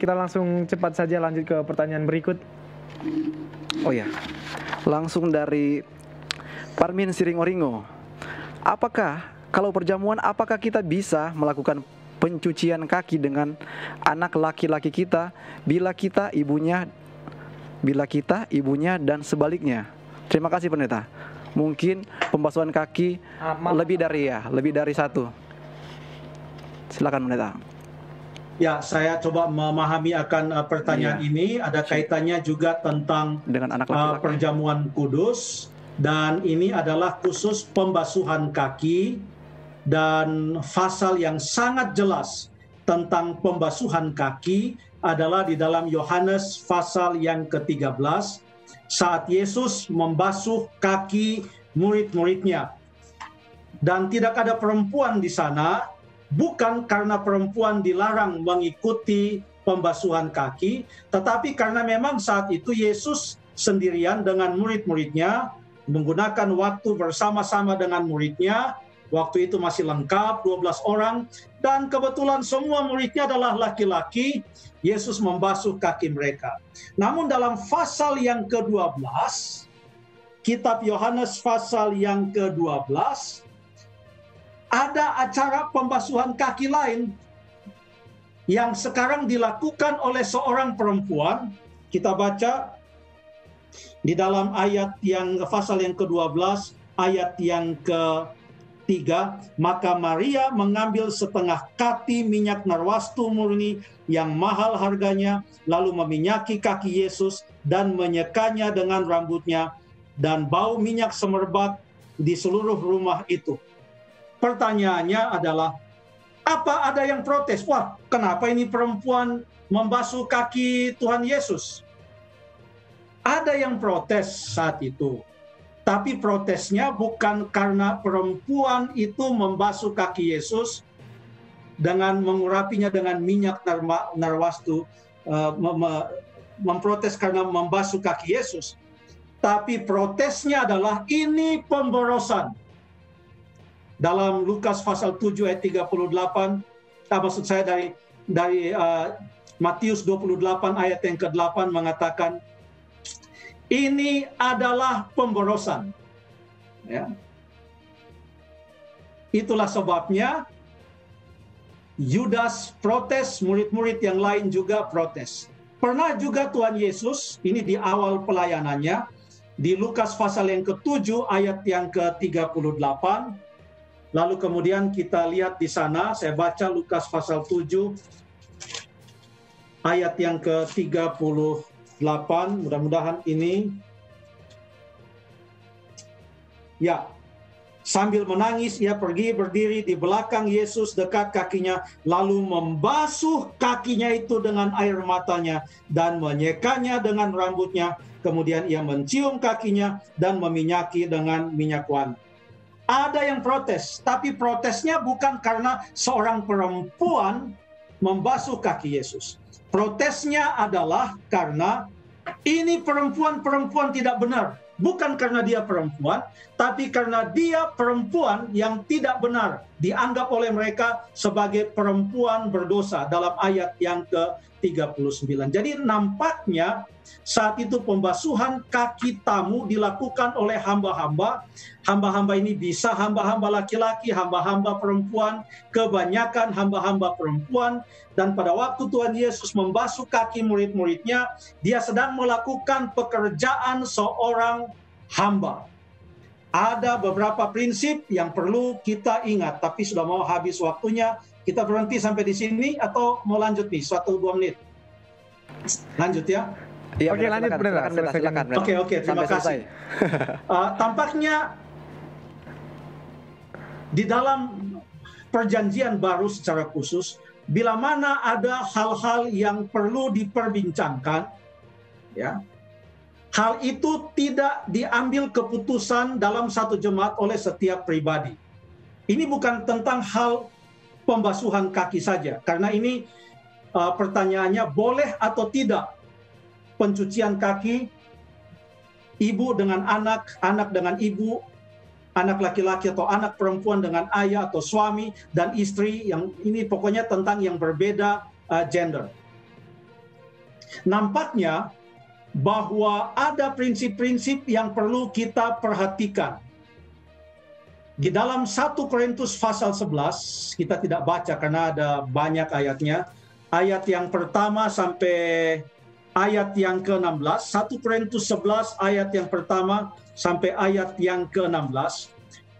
kita langsung cepat saja lanjut ke pertanyaan berikut. Oh ya, langsung dari Parmin Siringoringo. Kalau perjamuan, apakah kita bisa melakukan pencucian kaki dengan anak laki-laki kita bila kita ibunya dan sebaliknya? Terima kasih pendeta. Mungkin pembasuhan kaki lebih dari satu. Silakan pendeta. Ya, saya coba memahami akan pertanyaan ini. Ada kaitannya juga tentang dengan anak laki-laki. Perjamuan kudus, dan ini adalah khusus pembasuhan kaki, dan pasal yang sangat jelas tentang pembasuhan kaki adalah di dalam Yohanes pasal yang ke-13 saat Yesus membasuh kaki murid-muridnya. Dan tidak ada perempuan di sana, bukan karena perempuan dilarang mengikuti pembasuhan kaki, tetapi karena memang saat itu Yesus sendirian dengan murid-muridnya, menggunakan waktu bersama-sama dengan muridnya. Waktu itu masih lengkap, 12 orang, dan kebetulan semua muridnya adalah laki-laki. Yesus membasuh kaki mereka. Namun dalam pasal yang ke-12, kitab Yohanes pasal yang ke-12, ada acara pembasuhan kaki lain yang sekarang dilakukan oleh seorang perempuan. Kita baca di dalam ayat yang pasal yang ke-12, ayat yang ke-3, maka Maria mengambil setengah kati minyak narwastu murni yang mahal harganya, lalu meminyaki kaki Yesus dan menyekanya dengan rambutnya, dan bau minyak semerbak di seluruh rumah itu. Pertanyaannya adalah, apa ada yang protes? Wah, kenapa ini perempuan membasuh kaki Tuhan Yesus? Ada yang protes saat itu. Tapi protesnya bukan karena perempuan itu membasuh kaki Yesus dengan mengurapinya dengan minyak narwastu, memprotes karena membasuh kaki Yesus. Tapi protesnya adalah ini pemborosan. Dalam Lukas pasal 7 ayat 38, maksud saya dari Matius 28 ayat yang ke-8 mengatakan, ini adalah pemborosan. Ya. Itulah sebabnya Yudas protes, murid-murid yang lain juga protes. Pernah juga Tuhan Yesus, ini di awal pelayanannya, di Lukas pasal yang ke-7 ayat yang ke-38, lalu kemudian kita lihat di sana, saya baca Lukas pasal 7 ayat yang ke-38, mudah-mudahan ini. Ya, sambil menangis ia pergi berdiri di belakang Yesus dekat kakinya, lalu membasuh kakinya itu dengan air matanya dan menyekanya dengan rambutnya. Kemudian ia mencium kakinya dan meminyaki dengan minyak wangi. Ada yang protes, tapi protesnya bukan karena seorang perempuan membasuh kaki Yesus. Protesnya adalah karena ini perempuan tidak benar. Bukan karena dia perempuan, tapi karena dia perempuan yang tidak benar. Dianggap oleh mereka sebagai perempuan berdosa dalam ayat yang ke-39. Jadi nampaknya saat itu pembasuhan kaki tamu dilakukan oleh hamba-hamba. Hamba-hamba ini bisa hamba-hamba laki-laki, hamba-hamba perempuan, kebanyakan hamba-hamba perempuan. Dan pada waktu Tuhan Yesus membasuh kaki murid-muridnya, dia sedang melakukan pekerjaan seorang hamba. Ada beberapa prinsip yang perlu kita ingat, tapi sudah mau habis waktunya. Kita berhenti sampai di sini atau mau lanjut nih, 1-2 menit? Lanjut ya? Iya, oke, lanjut silakan. Oke, terima kasih. Tampaknya di dalam perjanjian baru secara khusus, bila mana ada hal-hal yang perlu diperbincangkan, ya, hal itu tidak diambil keputusan dalam satu jemaat oleh setiap pribadi. Ini bukan tentang hal pembasuhan kaki saja, karena ini pertanyaannya boleh atau tidak pencucian kaki ibu dengan anak, anak dengan ibu, anak laki-laki atau anak perempuan dengan ayah atau suami dan istri, yang ini pokoknya tentang yang berbeda gender. Nampaknya bahwa ada prinsip-prinsip yang perlu kita perhatikan. Di dalam 1 Korintus pasal 11, kita tidak baca karena ada banyak ayatnya. Ayat yang pertama sampai ayat yang ke-16. 1 Korintus 11 ayat yang pertama sampai ayat yang ke-16.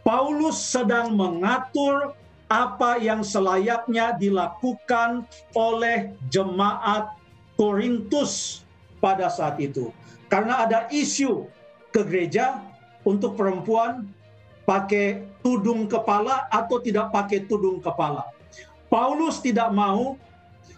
Paulus sedang mengatur apa yang selayaknya dilakukan oleh jemaat Korintus pada saat itu. Karena ada isu ke gereja untuk perempuan pakai tudung kepala atau tidak pakai tudung kepala. Paulus tidak mau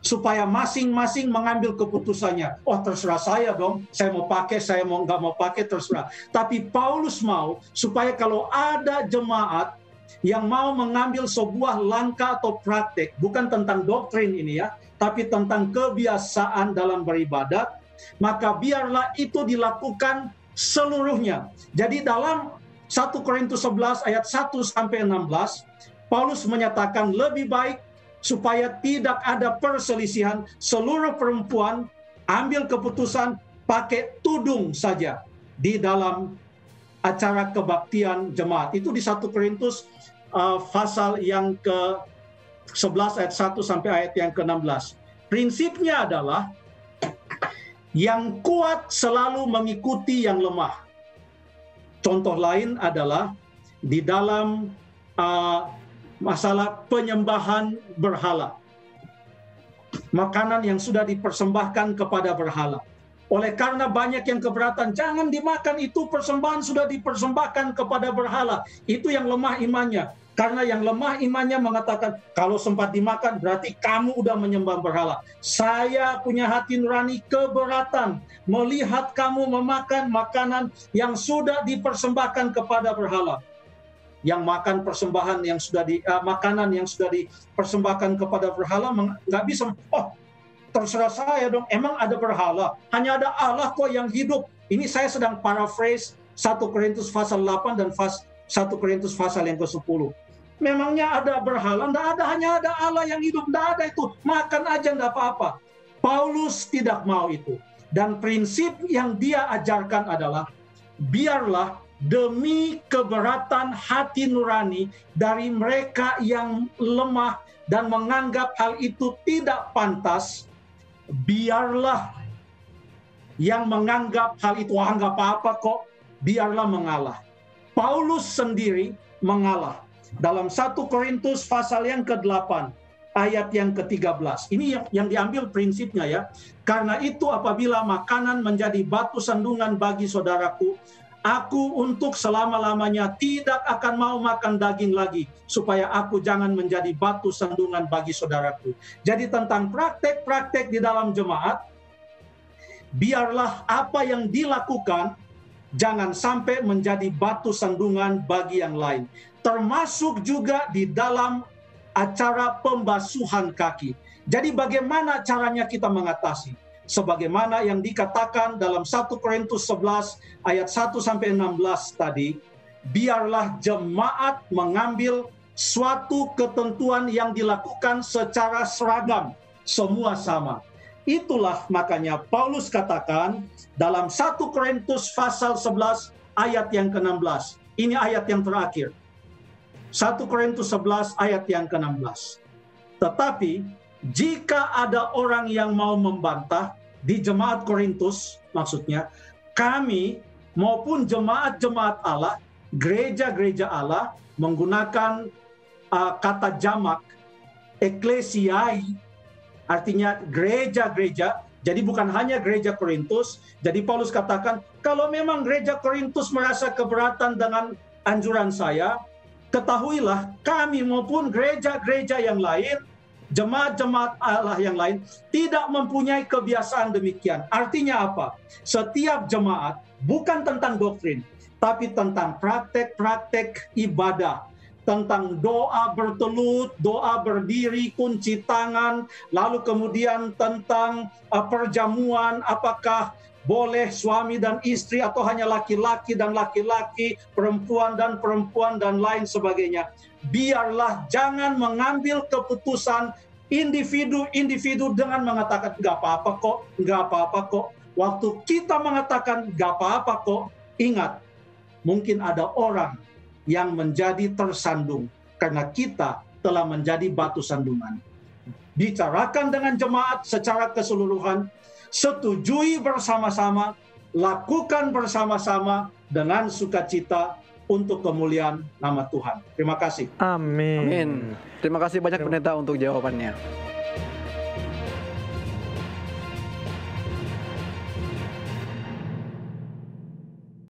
supaya masing-masing mengambil keputusannya. Oh, terserah saya dong, saya mau pakai, saya mau nggak mau pakai, terserah. Tapi Paulus mau supaya kalau ada jemaat yang mau mengambil sebuah langkah atau praktek, bukan tentang doktrin ini ya, tapi tentang kebiasaan dalam beribadat, maka biarlah itu dilakukan seluruhnya. Jadi dalam 1 Korintus 11 ayat 1 sampai 16, Paulus menyatakan lebih baik supaya tidak ada perselisihan, seluruh perempuan ambil keputusan pakai tudung saja di dalam acara kebaktian jemaat. Itu di 1 Korintus pasal yang ke-11 ayat 1 sampai ayat yang ke-16. Prinsipnya adalah yang kuat selalu mengikuti yang lemah. Contoh lain adalah di dalam masalah penyembahan berhala. Makanan yang sudah dipersembahkan kepada berhala. Oleh karena banyak yang keberatan, jangan dimakan, itu persembahan sudah dipersembahkan kepada berhala. Itu yang lemah imannya. Karena yang lemah imannya mengatakan, kalau sempat dimakan berarti kamu udah menyembah berhala. Saya punya hati nurani keberatan melihat kamu memakan makanan yang sudah dipersembahkan kepada berhala. Yang makan persembahan yang sudah makanan yang sudah dipersembahkan kepada berhala nggak bisa. Oh, terserah saya dong. Emang ada berhala? Hanya ada Allah kok yang hidup. Ini saya sedang paraphrase 1 Korintus pasal 8 dan 1 Korintus pasal yang ke-10. Memangnya ada berhala? Nggak ada, hanya ada Allah yang hidup. Nggak ada itu. Makan aja nggak apa-apa. Paulus tidak mau itu. Dan prinsip yang dia ajarkan adalah, biarlah demi keberatan hati nurani dari mereka yang lemah dan menganggap hal itu tidak pantas, biarlah yang menganggap hal itu nggak apa-apa kok, biarlah mengalah. Paulus sendiri mengalah. Dalam 1 Korintus pasal yang ke-8, ayat yang ke-13. Ini yang diambil prinsipnya ya. Karena itu apabila makanan menjadi batu sandungan bagi saudaraku, aku untuk selama-lamanya tidak akan mau makan daging lagi, supaya aku jangan menjadi batu sandungan bagi saudaraku. Jadi tentang praktek-praktek di dalam jemaat, biarlah apa yang dilakukan jangan sampai menjadi batu sandungan bagi yang lain. Termasuk juga di dalam acara pembasuhan kaki. Jadi bagaimana caranya kita mengatasi? Sebagaimana yang dikatakan dalam 1 Korintus 11 ayat 1 sampai 16 tadi, biarlah jemaat mengambil suatu ketentuan yang dilakukan secara seragam, semua sama. Itulah makanya Paulus katakan dalam 1 Korintus pasal 11 ayat yang ke-16. Ini ayat yang terakhir. 1 Korintus 11 ayat yang ke-16. Tetapi jika ada orang yang mau membantah di jemaat Korintus, maksudnya kami maupun jemaat-jemaat Allah, gereja-gereja Allah menggunakan kata jamak eklesiai, artinya gereja-gereja. Jadi bukan hanya gereja Korintus. Jadi Paulus katakan, kalau memang gereja Korintus merasa keberatan dengan anjuran saya, ketahuilah kami maupun gereja-gereja yang lain, jemaat-jemaat Allah yang lain, tidak mempunyai kebiasaan demikian. Artinya apa? Setiap jemaat bukan tentang doktrin, tapi tentang praktek-praktek ibadah. Tentang doa bertelut, doa berdiri, kunci tangan, lalu kemudian tentang perjamuan, apakah boleh suami dan istri atau hanya laki-laki dan laki-laki, perempuan dan perempuan dan lain sebagainya. Biarlah jangan mengambil keputusan individu-individu dengan mengatakan nggak apa-apa kok, nggak apa-apa kok. Waktu kita mengatakan nggak apa-apa kok, ingat, mungkin ada orang yang menjadi tersandung karena kita telah menjadi batu sandungan. Bicarakan dengan jemaat secara keseluruhan, setujui bersama-sama, lakukan bersama-sama dengan sukacita untuk kemuliaan nama Tuhan. Terima kasih. Amin. Amin. Terima kasih banyak pendeta untuk jawabannya.